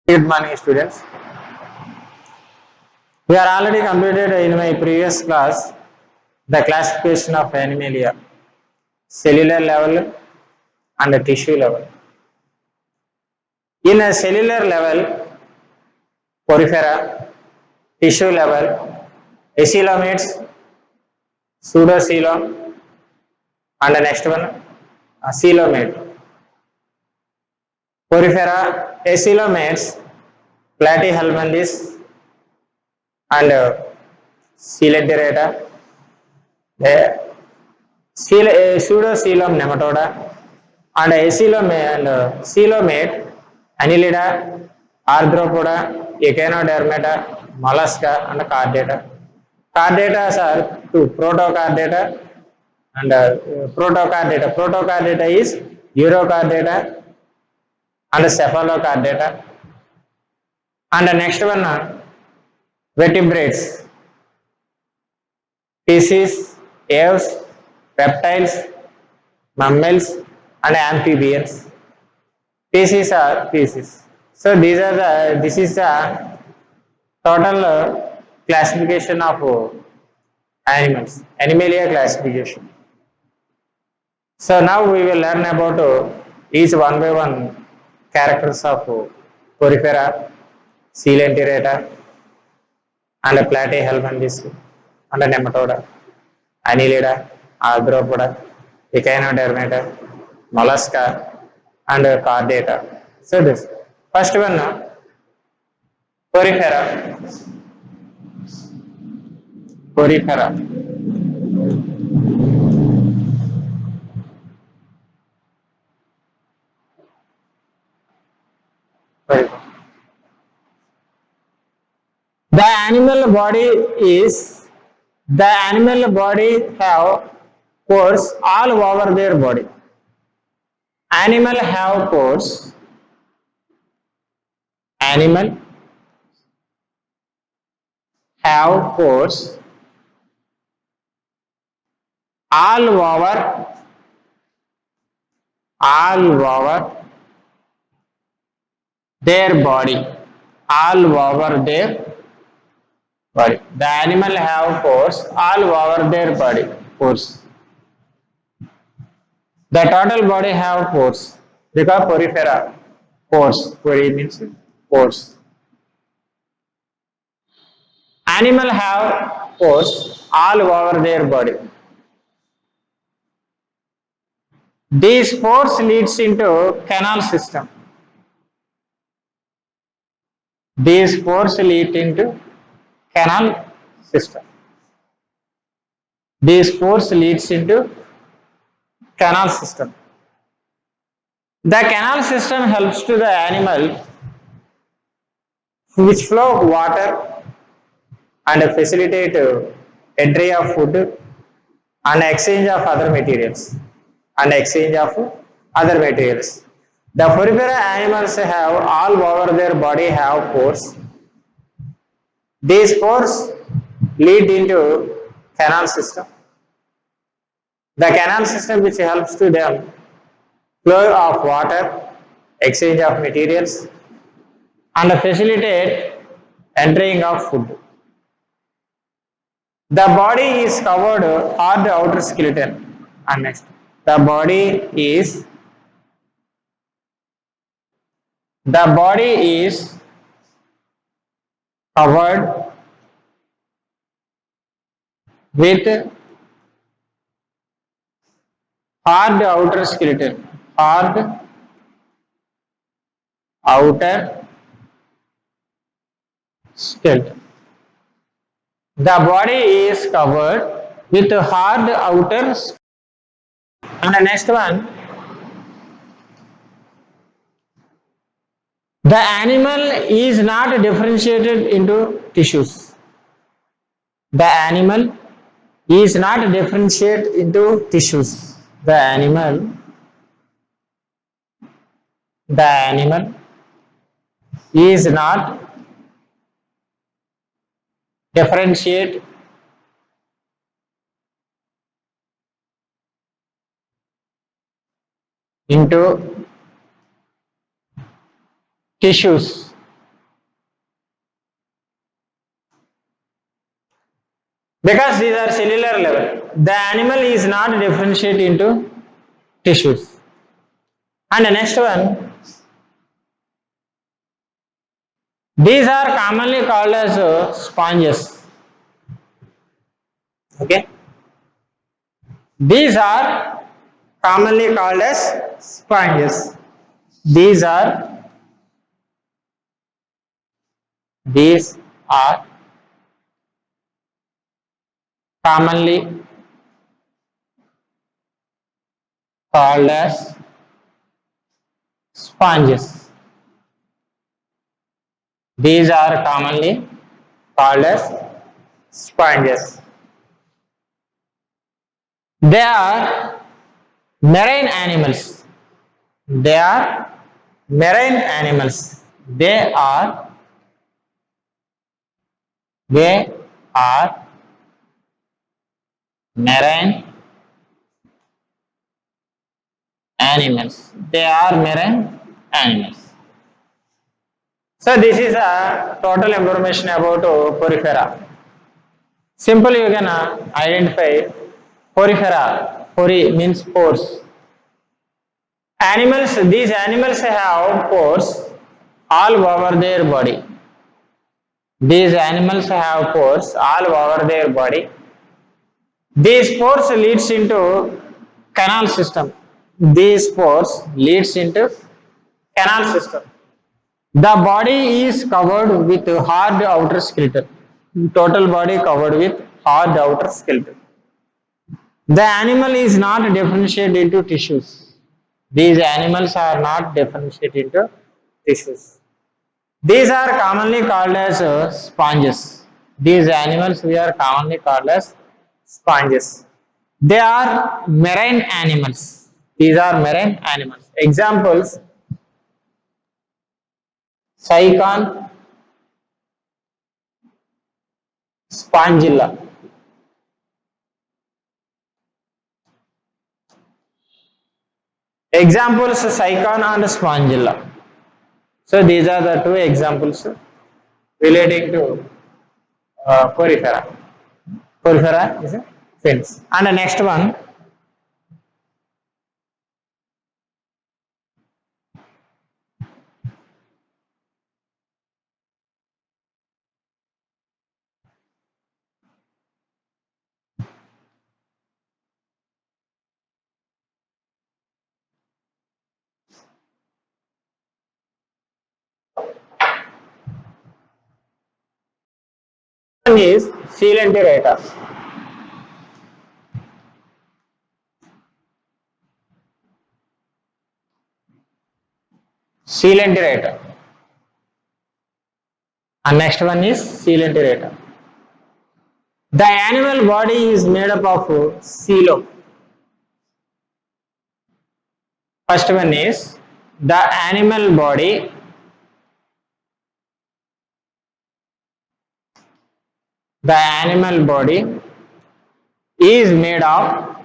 Good morning, students. We are already completed in my previous class the classification of animalia, cellular level and tissue level. In a cellular level, porifera, tissue level, acoelomates, pseudocoelom, and the next one, coelomate. Porifera, acoelomates, platyhelminthes, and coelenterata. The pseudocoelom nematoda and coelomate, annelida, arthropoda, echinodermata, mollusca, and chordata. Chordata are two: protochordata and protochordata. Protochordata is urochordata and cephalochordata. And the next one, vertebrates, species, aves, reptiles, mammals, and amphibians. Species are species. So this is the total classification of animals, animalia classification. So now we will learn about each one by one characters of porifera, coelenterata, and platyhelminthes, and nematoda, annelida, arthropoda, echinodermata, mollusca, and chordata. So this first one, porifera. Porifera. The animal body is the animal body have pores all over their body. Animal have pores. Animal have pores all over their body. All over their body. The animal have pores all over their body. Pores. The total body have pores because porifera. Pores. Pori means pores. Animal have pores all over their body. These pores leads into canal system. These pores lead into canal system. These pores leads into canal system. The canal system helps to the animal which flow water and facilitate entry of food and exchange of other materials. The porifera animals have all over their body have pores. These pores lead into canal system. The canal system which helps to them flow of water, exchange of materials, and facilitate entering of food. The body is covered hard outer skeleton. And next, the body is covered with hard outer skeleton. Hard outer skeleton. The body is covered with hard outer skeleton. And the next one, the animal is not differentiated into tissues. The animal is not differentiated into tissues. The animal is not differentiate into tissues. because these are cellular level. The animal is not differentiated into tissues. And the next one, these are commonly called as sponges. Okay, these are commonly called as sponges. These are these are commonly called as sponges. These are commonly called as sponges. They are marine animals. They are marine animals. They are marine animals. They are marine animals. So this is a total information about porifera. Simple you can identify porifera. Pori means pores. Animals, these animals have pores all over their body. These animals have pores all over their body. These pores leads into canal system. These pores leads into canal system. The body is covered with hard outer skeleton. Total body covered with hard outer skeleton. The animal is not differentiated into tissues. These animals are not differentiated into tissues. These are commonly called as sponges. These animals we are commonly called as sponges. They are marine animals. These are marine animals. Examples: Sycon, Spongilla. Examples: Sycon and Spongilla. So these are the two examples relating to porifera. Porifera is a fins. And the next one, one is Coelenterata. Coelenterata. And next one is Coelenterata. The animal body is made up of coelom. First one is the animal body is made of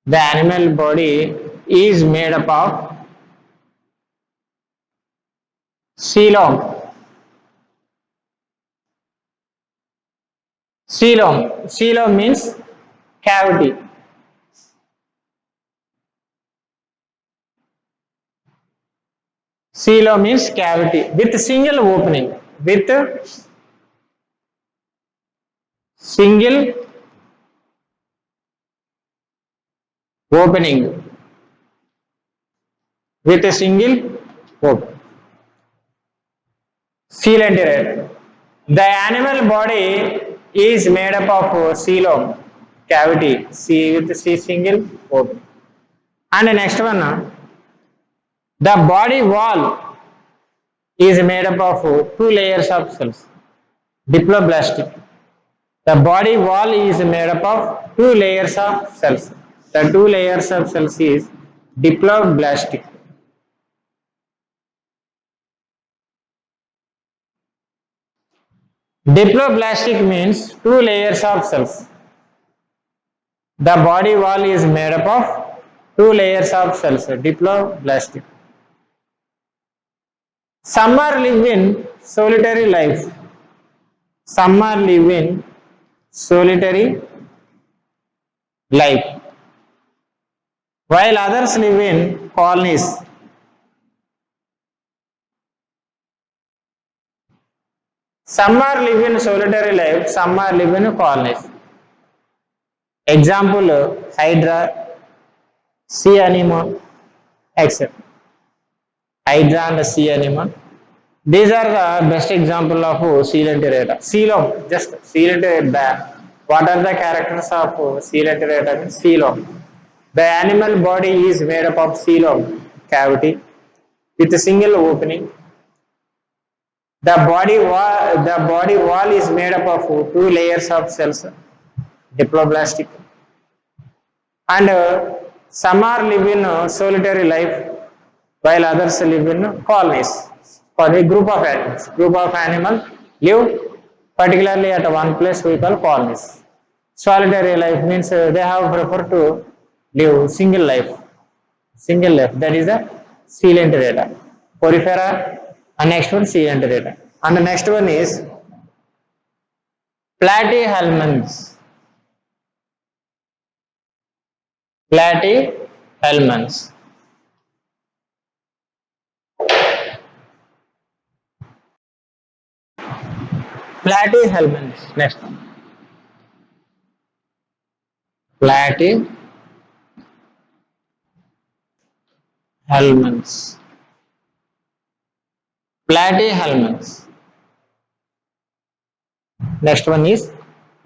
the animal body is made up of coelom. Coelom means cavity. Coelom means cavity with single opening. With single opening. With a single opening. Coelenterate. The animal body is made up of coelom, cavity, C with C single opening. And the next one, the body wall is made up of two layers of cells, diploblastic. The body wall is made up of two layers of cells. The two layers of cells is diploblastic. Diploblastic means two layers of cells. The body wall is made up of two layers of cells, diploblastic. Some are live in solitary life. Some are live in solitary life, while others live in colonies. Some are live in solitary life, some are live in colonies. Example: Hydra, sea anemone, etc. Hydra and sea anemone. These are the best example of coelenterata. Coelom, just coelenterata. What are the characters of coelenterata? Coelom. The animal body is made up of coelom cavity with a single opening. The body wall is made up of two layers of cells, diploblastic, and some are live in solitary life, while others live in colonies. For a group of animals, live particularly at one place we call colonies. Solitary life means they have preferred to live single life. That is the coelenterata. Porifera, and next one coelenterata, and the next one is platyhelminths. Platyhelminths. Platyhelminths. Next one. Platyhelminths. Platyhelminths. Next one is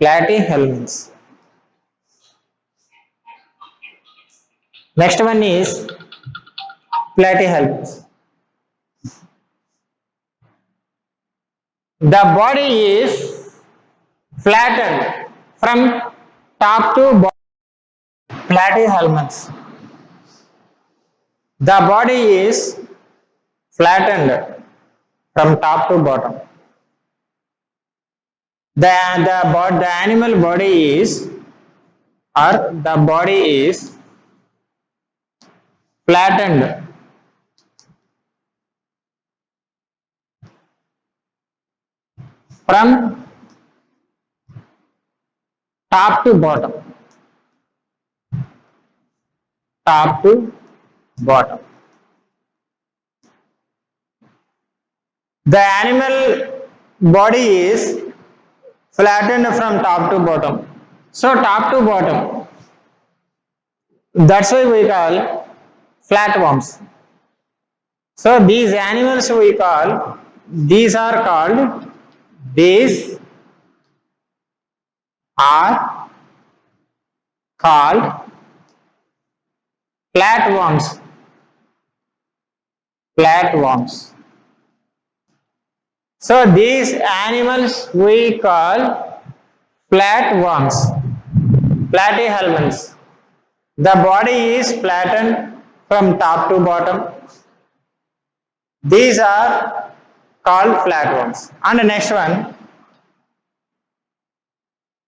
platyhelminths. Next one is platyhelminths. The body is flattened from top to bottom. Platyhelminths. The body is flattened from top to bottom. The animal body is, or the body is flattened from top to bottom. Top to bottom. The animal body is flattened from top to bottom. So top to bottom. That's why we call flatworms. So these animals we call, these are called, these are called flatworms. Flatworms. So these animals we call flatworms, platyhelminths. The body is flattened from top to bottom. These are called flatworms. And the next one,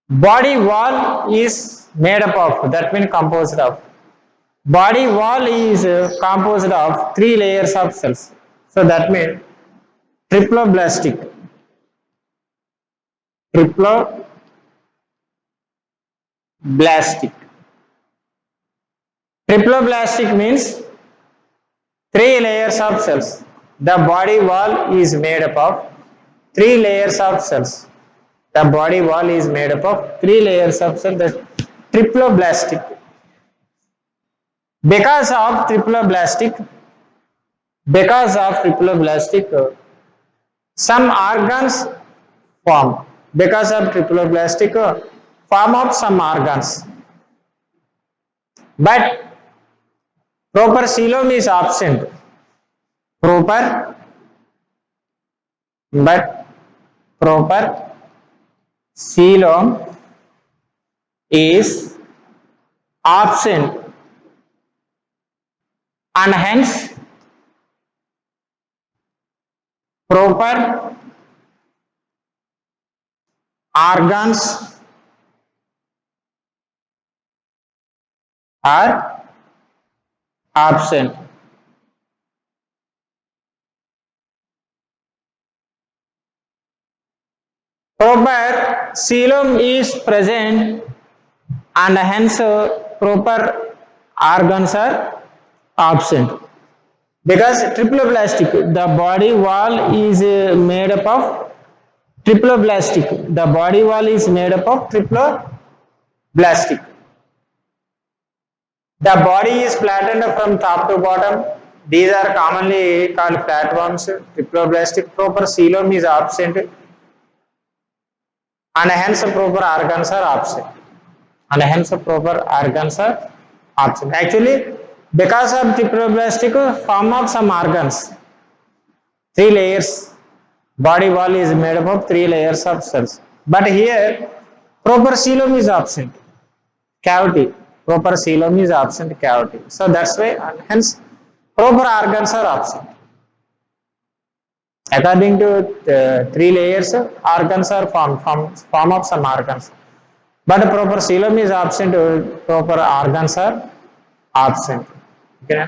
body wall is made up of, that means composed of. Body wall is composed of three layers of cells. So that means triploblastic. Triploblastic. Triploblastic means three layers of cells. The body wall is made up of three layers of cells. The body wall is made up of three layers of cells. That's triploblastic. Because of triploblastic, some organs form. Because of triploblastic, form of some organs. But proper coelom is absent. Proper coelom is absent, and hence proper organs are absent. Proper coelom is present and hence proper organs are absent. Because triploblastic, the body wall is made up of triploblastic. The body wall is made up of triploblastic. The body is flattened from top to bottom. These are commonly called flatworms. Triploblastic. Proper coelom is absent and hence proper organs are absent. And hence proper organs are absent. Actually, because of triploblastic form of some organs, three layers, body wall is made up of three layers of cells. But here, proper coelom is absent, cavity. Proper coelom is absent, cavity. So that's why, and hence, proper organs are absent. According to three layers, organs are formed, form of some organs. But proper coelom is absent, proper organs are absent. Okay.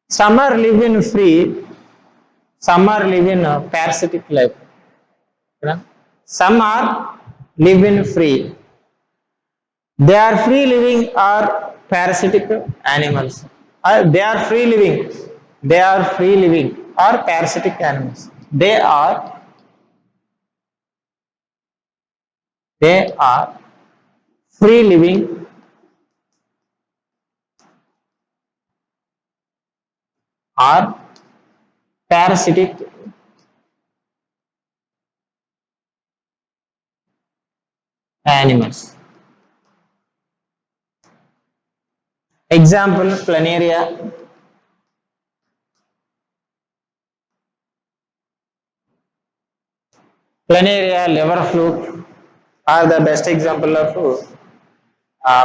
Some are live in free, some are live in parasitic life. Okay. Some are live in free. They are free living or parasitic animals. They are free living. They are free living or parasitic animals. They are free living or parasitic animals. Example, planaria, liver fluke are the best example of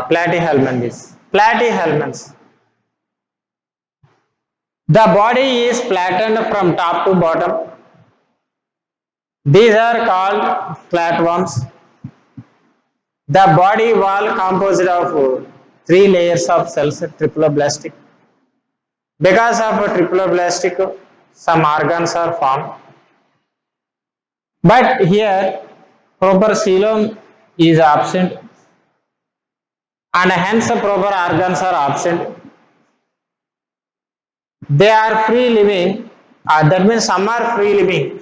platyhelminths. Platyhelminths. The body is flattened from top to bottom. These are called flatworms. The body wall composed of three layers of cells, triploblastic. Because of triploblastic, some organs are formed. But here, proper coelom is absent and hence proper organs are absent. They are free living, that means some are free living,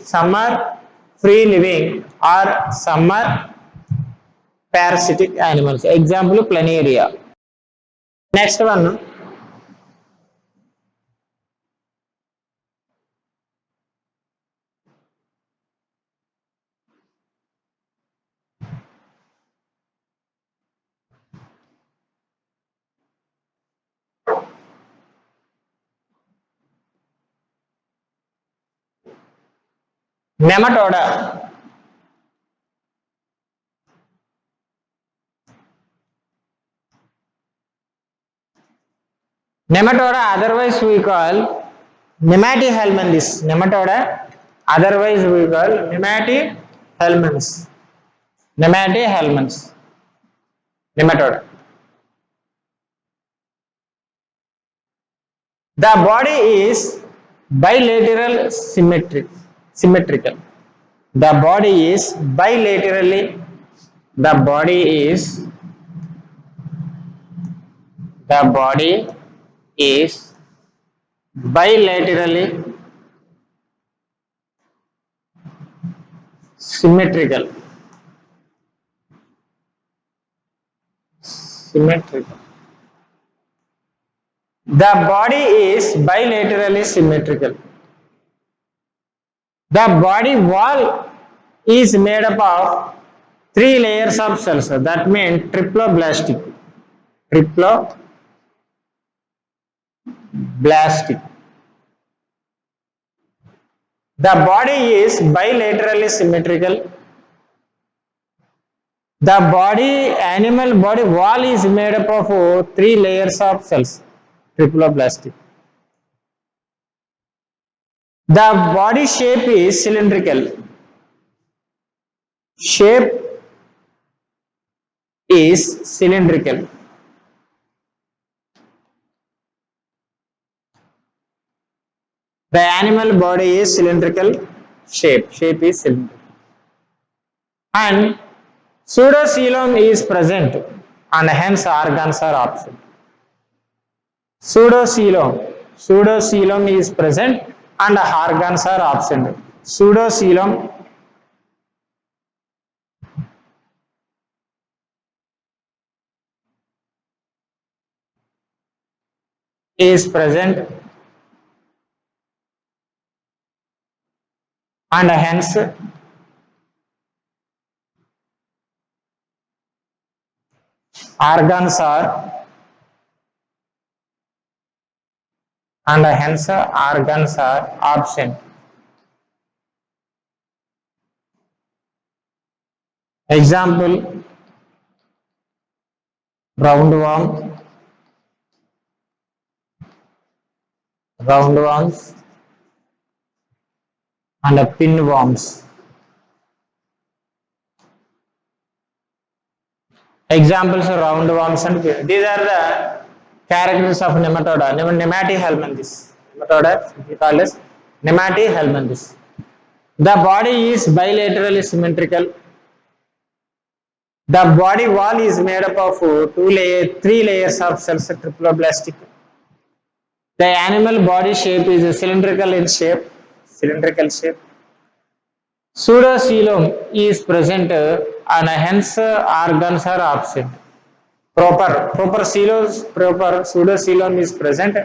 or some are parasitic animals. Example, planaria. Next one, nematoda. Nematoda, otherwise we call nematohelminths. Nematoda, otherwise we call nematohelminths. Nematohelminths. Nematoda. The body is bilateral symmetrical. The body is bilaterally. The body is. The body is bilaterally symmetrical. Symmetrical. The body is bilaterally symmetrical. The body wall is made up of three layers of cells. That means triploblastic. Triploblastic. The body is bilaterally symmetrical. The animal body wall is made up of three layers of cells, triploblastic. The body shape is cylindrical. Shape is cylindrical. The animal body is cylindrical shape. Shape is cylindrical. and pseudocoelom is present and hence organs are absent. Pseudocoelom is present and organs are absent. Pseudocoelom is present and hence organs are absent. Example, roundworms and pinworms. Examples of roundworms and these are the characters of nematoda. Nematihelminthes. Nematoda we call as Nematihelminthes. The body is bilaterally symmetrical. The body wall is made up of three layers of cells, triploblastic. The animal body shape is cylindrical in shape. Pseudocoelom is present and hence organs are absent. Proper pseudocoelom is present,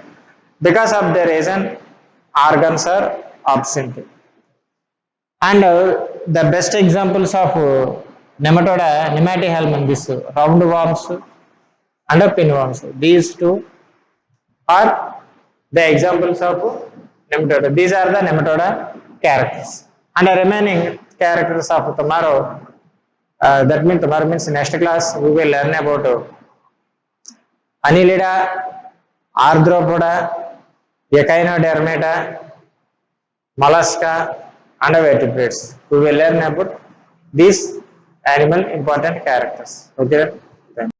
because of the reason organs are absent. And the best examples of nematoda, Nematihelminthes, roundworms and pinworms. These two are the examples of nematoda. These are the nematoda characters. And the remaining characters of tomorrow, that means tomorrow means next class we will learn about Annelida, Arthropoda, Echinodermata, mollusca and vertebrates. We will learn about these animal important characters. Okay.